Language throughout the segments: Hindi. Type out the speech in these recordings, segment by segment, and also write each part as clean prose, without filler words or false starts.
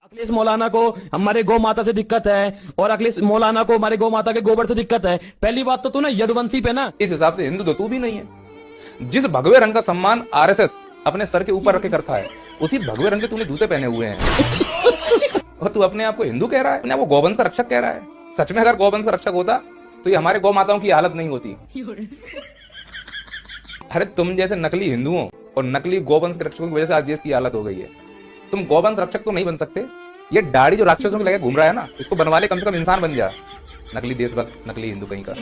अखिलेश मौलाना को हमारे गौ माता से दिक्कत है और अखिलेश मौलाना को हमारे गौ माता के गोबर से दिक्कत है। पहली बात तो तू ना यदुवंशी पे ना, इस हिसाब से हिंदू तो तू भी नहीं है। जिस भगवे रंग का सम्मान आरएसएस अपने सर के ऊपर रखे करता है, उसी भगवे रंग के तूने जूते पहने हुए हैं और तू अपने आप को हिंदू कह रहा है, अपने आप को गौवंश का रक्षक कह रहा है। सच में अगर गौवंश का रक्षक होता तो ये हमारे गौ माताओं की हालत नहीं होती। अरे तुम जैसे नकली हिंदुओं और नकली गौवंश के रक्षकों की वजह से आज देश की हालत हो गई है। तुम गौवंश रक्षक तो नहीं बन सकते। ये दाढ़ी जो राक्षसों के लगे घूम रहा है ना, इसको बनवा ले, कम से कम इंसान बन जा। नकली देशभक्त, नकली हिंदू कहीं का।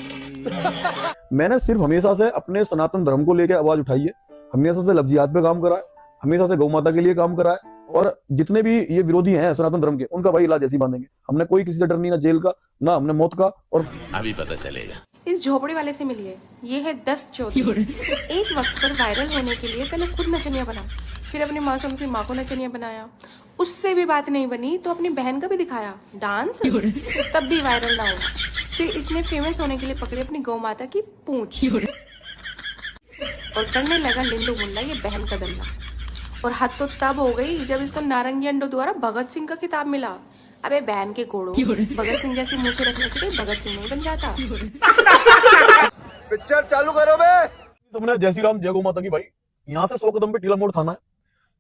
मैंने सिर्फ हमेशा से अपने सनातन धर्म को लेकर आवाज उठाई है, हमेशा से लफ्जियात पे काम करा है, हमेशा से गौ माता के लिए काम करा है। और जितने भी ये विरोधी हैं सनातन धर्म के, उनका भाई इलाज ऐसी बांधेंगे। हमने कोई किसी से डर नहीं, ना जेल का, ना हमने मौत का। और अभी पता चलेगा। इस झोपड़ी वाले से मिलिए, ये है 10 चौधरी। एक वक्त पर वायरल होने के लिए पहले खुद नचनिया बना, फिर अपनी मासूम सी माँ को नचनिया बनाया। उससे भी बात नहीं बनी तो अपनी बहन का भी दिखाया डांस, तब भी वायरल ना हुआ। फिर इसने फेमस होने के लिए पकड़ी अपनी गौ माता की पूंछ और करने लगा लिंडू मुल्ला ये बहन का दल्ला। और हद तो तब हो गई जब इसको नारंगी अंडो द्वारा भगत सिंह का खिताब मिला। अबे बहन के घोड़ो, भगत सिंह जैसी मूछें रखने से कोई भगत सिंह नहीं बन जाता। पिक्चर चालू करो बे। तुमने जय श्री राम जय गौ माता की भाई, यहाँ से 100 कदम पे टीला मोड़ थाना है।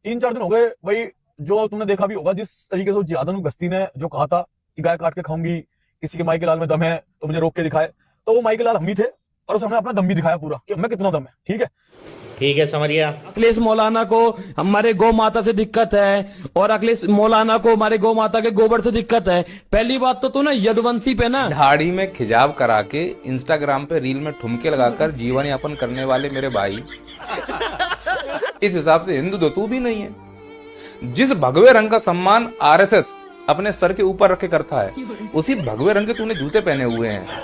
3-4 दिन हो गए भाई, जो तुमने देखा भी होगा जिस तरीके से जियादन गस्ती ने जो कहा था कि गाय काट के खाऊंगी, किसी के माई के लाल में दम है तो मुझे रोक के दिखाए, तो वो माई के लाल हम ही थे और उसने अपना दम भी दिखाया पूरा कि हमें कितना दम है। ठीक है समझ गया। अखिलेश मौलाना को हमारे गौ माता से दिक्कत है और अखिलेश मौलाना को हमारे गौ माता के गोबर से दिक्कत है। पहली बात तो तू ना यदुवंशी पे ना, दाढ़ी में खिजाब करा के इंस्टाग्राम पे रील में ठुमके लगाकर जीवन यापन करने वाले मेरे भाई, इस हिसाब से हिंदू तो तू भी नहीं है। जिस भगवे रंग का सम्मान आरएसएस अपने सर के ऊपर रखे करता है, उसी भगवे रंग के तूने जूते पहने हुए हैं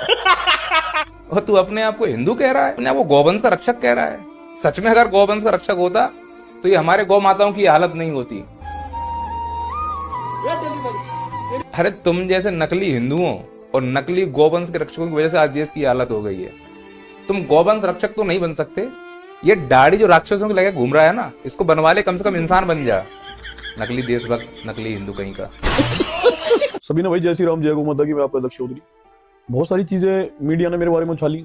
और तू अपने आप को हिंदू कह रहा है, अपने आप को गौवंश का रक्षक कह रहा है। सच में अगर गौवंश का रक्षक होता तो ये हमारे गौ माताओं की हालत नहीं होती। अरे तुम जैसे नकली हिंदुओं और नकली गौवंश के रक्षकों की वजह से आज देश की हालत हो गई है। तुम गौवंश रक्षक तो नहीं बन सकते। ये दाढ़ी जो राक्षसों के लगे घूम रहा है ना, इसको बनवा ले, कम से कम इंसान बन जा। नकली देशभक्त, नकली हिंदू कहीं का। सभी ने भाई जय श्री राम जय गौ माता की। मैं आपका दक्ष चौधरी। बहुत सारी चीजें मीडिया ने मेरे बारे में उछाली,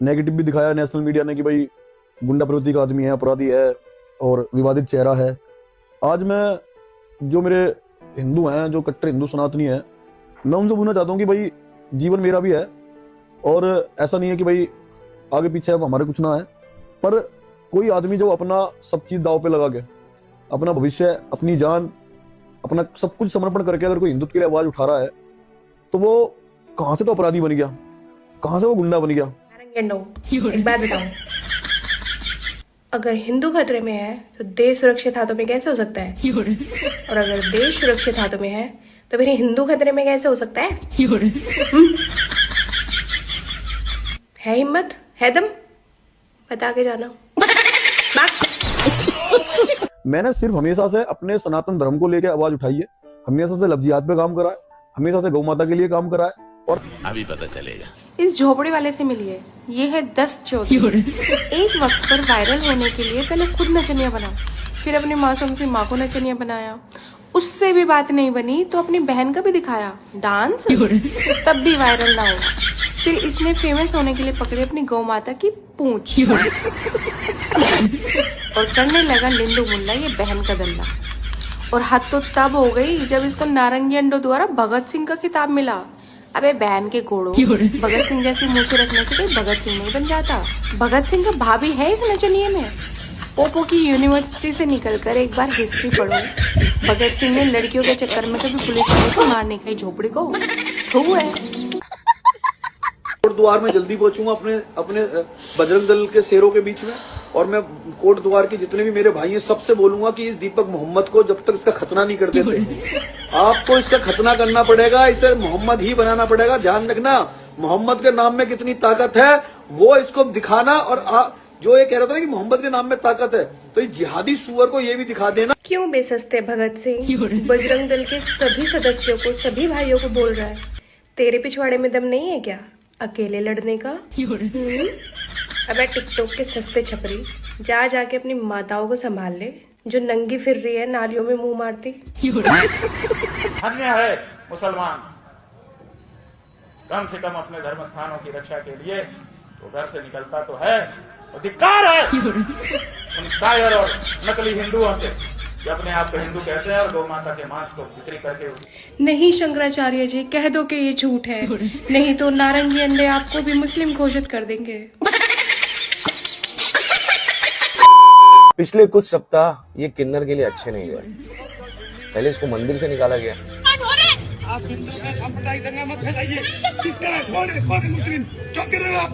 नेगेटिव भी दिखाया नेशनल मीडिया ने कि भाई गुंडा प्रवृत्ति का आदमी है, अपराधी है और विवादित चेहरा है। आज मैं जो मेरे हिंदू हैं, जो कट्टर हिंदू सनातनी है, मैं उनसे पूछना चाहता हूँ कि भाई जीवन मेरा भी है और ऐसा नहीं है कि भाई आगे पीछे अब हमारे कुछ ना है, पर कोई आदमी जो अपना सब चीज दाव पे लगा के, अपना भविष्य, अपनी जान, अपना सब कुछ समर्पण करके अगर कोई हिंदुत्व के लिए आवाज उठा रहा है, तो वो कहाँ से तो अपराधी बन गया, कहाँ से वो गुंडा बन गया। एक बात बताऊं, अगर हिंदू खतरे में है तो देश सुरक्षित हाथों में कैसे हो सकता है? और अगर देश सुरक्षित हाथों में है तो फिर हिंदू खतरे में कैसे हो सकता है? है हिम्मत, है दम, बता के जाना। मैंने सिर्फ हमेशा से अपने सनातन धर्म को लेकर आवाज उठाई है, हमेशा से लफ्जियात पे काम करा है, हमेशा से गौ माता के लिए काम करा है। और अभी पता चलेगा। इस झोपड़ी वाले से मिलिए, ये है 10 चौधरी। एक वक्त पर वायरल होने के लिए पहले खुद नचनिया बना, फिर अपनी मासूम सी माँ को नचनिया बनाया। उससे भी बात नहीं बनी तो अपनी बहन का भी दिखाया डांस, तब भी वायरल ना हुआ। फिर इसने फेमस होने के लिए पकड़ी अपनी गौ माता की पूंछ और करने लगा लिंडू मुल्ला ये बहन का दल्ला। और हद तो तब हो गई जब इसको नारंगी अंडो द्वारा भगत सिंह का खिताब मिला। अबे बहन के घोड़ो, भगत सिंह जैसी मूछें रखने से कोई भगत सिंह नहीं बन जाता। भगत सिंह का भाभी है इस नचनिए में। पोपो की यूनिवर्सिटी से निकलकर एक बार हिस्ट्री पढ़ो। भगत सिंह ने लड़कियों के चक्कर में कभी पुलिस वालों से मार नहीं खाई झोपड़ी को। थू है। कोट द्वार में जल्दी पहुंचूंगा अपने बजरंग दल के शेरों के बीच में, और मैं कोट द्वार के जितने भी मेरे भाई हैं सबसे बोलूंगा कि इस दीपक मोहम्मद को जब तक इसका खतना नहीं कर देते, आपको इसका खतना करना पड़ेगा, इसे मोहम्मद ही बनाना पड़ेगा। ध्यान रखना, मोहम्मद के नाम में कितनी ताकत है वो इसको दिखाना। और जो ये कह रहा था ना कि मोहम्मद के नाम में ताकत है, तो इस जिहादी सुअर को ये भी दिखा देना। क्यों बेसस्ते भगत सिंह बजरंग दल के सभी सदस्यों को, सभी भाइयों को बोल रहा है, तेरे पिछवाड़े में दम नहीं है क्या अकेले लड़ने का? अबे टिकटॉक के सस्ते छपरी, जा जाके अपनी माताओं को संभाल ले। जो नंगी फिर रही है नालियों में मुंह मारती। धन्य है मुसलमान, कम से कम अपने धर्म स्थानों की रक्षा के लिए वो घर से निकलता तो है। और धिक्कार है उन कायर और नकली हिंदुओं से जो अपने आप को हिंदू कहते हैं और गौ माता के मांस को बिक्री करके नहीं शंकराचार्य जी, कह दो कि ये झूठ है, नहीं तो नारंगी अंडे आपको भी मुस्लिम घोषित कर देंगे। पिछले कुछ सप्ताह ये किन्नर के लिए अच्छे नहीं गए। पहले इसको मंदिर से निकाला गया, आप हिंदू में सांप्रदायिक दंगा मत फैलाइए। किसका है? कौन है मुस्लिम? क्यों कर रहे हो आप?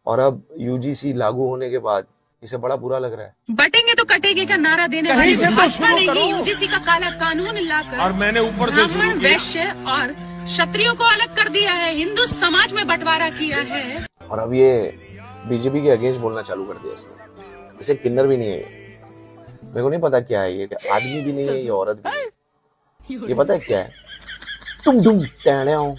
और अब यूजीसी लागू होने के बाद इसे बड़ा बुरा लग रहा है। बटेंगे तो कटेंगे का नारा देने वाली भाजपा ने ही यूजीसी का काला कानून लाकर और मैंने ऊपर से ब्राह्मण, वैश्य और क्षत्रियों को अलग कर दिया है, हिंदू समाज में बंटवारा किया है। और अब ये बीजेपी के अगेंस्ट बोलना चालू कर दिया इसने। इसे किन्नर भी नहीं है, मेरे को नहीं पता क्या है ये, आदमी भी नहीं है ये, औरत भी नहीं। ये पता है क्या है? तुम डुम टहने हो।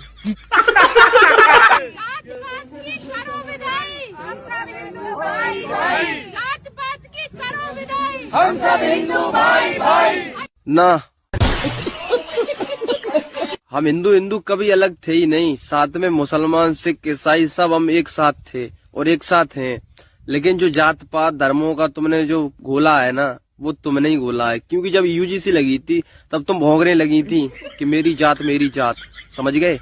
हम सब हिंदू भाई भाई ना, हम हिंदू कभी अलग थे ही नहीं। साथ में मुसलमान, सिख, ईसाई सब हम एक साथ थे और एक साथ हैं। लेकिन जो जात पात धर्मों का तुमने जो घोला है ना, वो तुमने ही घोला है। क्योंकि जब यूजीसी लगी थी तब तुम भौंकने लगी थी कि मेरी जात मेरी जात, समझ गए?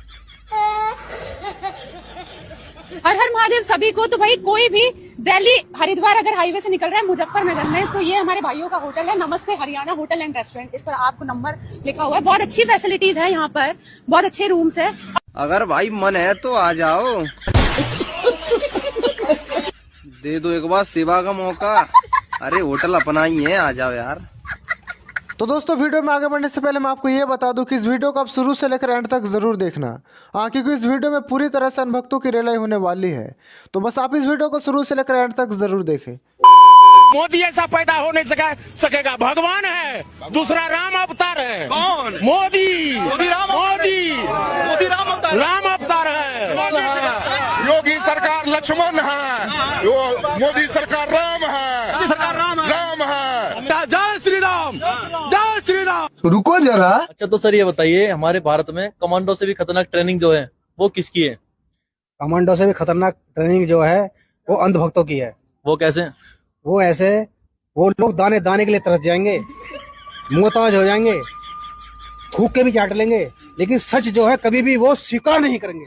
हर हर महादेव सभी को। तो भाई कोई भी दिल्ली हरिद्वार अगर हाईवे से निकल रहा है मुजफ्फरनगर में, तो ये हमारे भाइयों का होटल है, नमस्ते हरियाणा होटल एंड रेस्टोरेंट। इस पर आपको नंबर लिखा हुआ है। बहुत अच्छी फैसिलिटीज है यहाँ पर, बहुत अच्छे रूम्स है। अगर भाई मन है तो आ जाओ, दे दो एक बार सेवा का मौका। अरे होटल अपना ही है, आ जाओ यार। तो दोस्तों, वीडियो में आगे बढ़ने से पहले मैं आपको ये बता दूं कि इस वीडियो को आप शुरू से लेकर एंड तक जरूर देखना। क्योंकि इस वीडियो में पूरी तरह से अनभक्तों की रेलाई होने वाली है। तो बस आप इस वीडियो को शुरू से लेकर एंड तक जरूर देखें। मोदी ऐसा पैदा हो नहीं सकेगा। भगवान है, दूसरा राम अवतार है। कौन? मोदी। राम अवतार है। योगी सरकार लक्ष्मण है, मोदी सरकार राम है। राम है। जय श्री राम, जय श्री राम। रुको जरा। अच्छा तो सर ये बताइए, हमारे भारत में कमांडो से भी खतरनाक ट्रेनिंग जो है वो किसकी है? कमांडो से भी खतरनाक ट्रेनिंग जो है वो अंधभक्तों की है। वो कैसे? वो ऐसे, वो लोग दाने दाने के लिए तरस जाएंगे, मोहताज हो जाएंगे, थूक के भी चाट लेंगे, लेकिन सच जो है कभी भी वो स्वीकार नहीं करेंगे।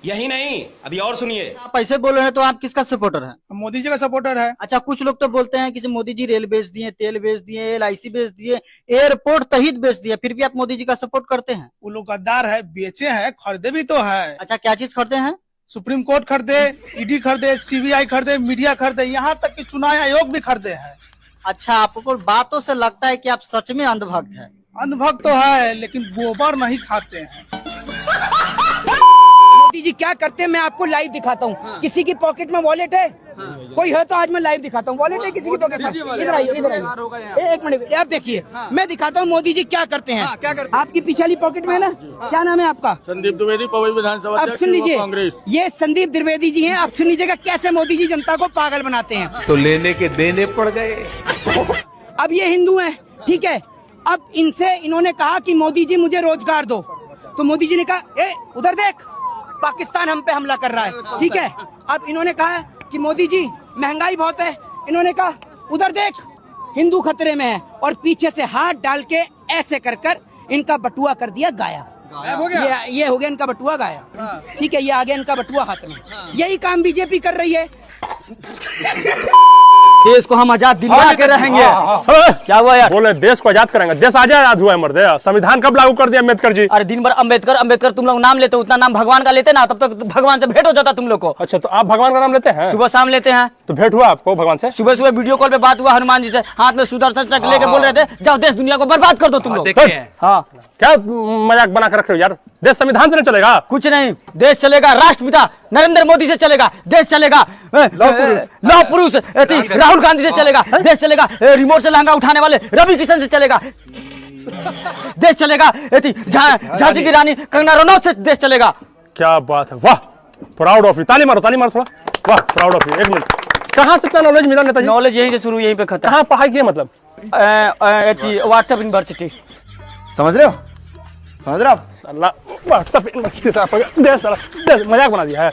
यही नहीं, अभी और सुनिए। आप ऐसे बोल रहे हैं तो आप किसका सपोर्टर हैं? मोदी जी का सपोर्टर है। अच्छा, कुछ लोग तो बोलते हैं कि मोदी जी रेल बेच दिए, तेल बेच दिए, LIC बेच दिए, एयरपोर्ट तहित बेच दिया, फिर भी आप मोदी जी का सपोर्ट करते हैं? वो लोग गद्दार है, बेचे हैं, खरीदे भी तो है। अच्छा, क्या चीज खरीदे हैं? सुप्रीम कोर्ट खरीदे, ईडी खरीदे, CBI खरीदे, मीडिया खरीदे, यहाँ तक कि चुनाव आयोग भी खरीदे हैं। अच्छा, आपको बातों से लगता है कि आप सच में अंधभक्त हैं? अंधभक्त तो है, लेकिन गोबर नहीं खाते हैं। मोदी जी क्या करते हैं मैं आपको लाइव दिखाता हूँ। हाँ। किसी की पॉकेट में वॉलेट है, कोई है तो आज मैं लाइव दिखाता हूँ। वॉलेट है किसी की पॉकेट में, इधर आइए, इधर आइए, एक मिनट आप देखिए। मैं दिखाता हूँ मोदी जी क्या करते हैं। क्या करते हैं? आपकी पिछली पॉकेट में है ना, क्या नाम है आपका? संदीप द्विवेदी, पवई विधानसभा। अब सुन लीजिए, ये संदीप द्विवेदी जी हैं। अब सुन लीजिएगा कैसे मोदी जी जनता को पागल बनाते हैं। तो लेने के देने पड़ गए। अब ये हिंदू हैं, ठीक है। अब इनसे इन्होंने कहा कि मोदी जी मुझे रोजगार दो, तो मोदी जी ने कहा ए उधर देख, पाकिस्तान हम पे हमला कर रहा है, ठीक है। अब इन्होंने कहा कि मोदी जी महंगाई बहुत है, इन्होंने कहा उधर देख, हिंदू खतरे में है, और पीछे से हाथ डाल के ऐसे कर कर इनका बटुआ कर दिया गायब। ये हो गया इनका बटुआ गायब, ठीक है। ये आ गया इनका बटुआ हाथ में। यही काम बीजेपी कर रही है। देश को हम आजाद दिलवा के रहेंगे। क्या हुआ यार? बोले देश को आजाद करेंगे। देश आजाद हुआ है मर्द। संविधान कब लागू कर दिया अम्बेडकर जी? अरे दिन भर अम्बेडकर अम्बेडकर तुम लोग नाम लेते हो, उतना नाम भगवान का लेते ना, तब तक भगवान से भेंट हो जाता तुम लोग को। अच्छा, तो आप भगवान का नाम लेते हैं? सुबह शाम लेते हैं। तो भेंट हुआ आपको भगवान से? सुबह सुबह वीडियो कॉल पे बात हुआ हनुमान जी से, हाथ में सुदर्शन चक्र लेके बोल रहे थे जाओ देश दुनिया को बर्बाद कर दो तुम लोग। हाँ, क्या मजाक बना कर रखे हो यार? देश संविधान से नहीं चलेगा? कुछ नहीं, देश चलेगा राष्ट्रपिता नरेंद्र मोदी से चलेगा, देश चलेगा लौह पुरुष राहुल गांधी से चलेगा, देश चलेगा रिमोट से लहंगा उठाने वाले रवि किशन से चलेगा, देश चलेगा झांसी की रानी कंगना रनौत से देश चलेगा। क्या बात है, वाह, प्राउड ऑफ यू, ताली मारो थोड़ा। वाह, प्राउड ऑफ यू। एक मिनट, कहाँ से इतना नॉलेज मिला नेताजी? नॉलेज यहीं से शुरू, यहीं पे खत्म। कहाँ पढ़ाई किया मतलब? WhatsApp university. समझ रहे हो? समझ रहे हो आप? व्हाट्सएप यूनिवर्सिटी से मजाक बना दिया है।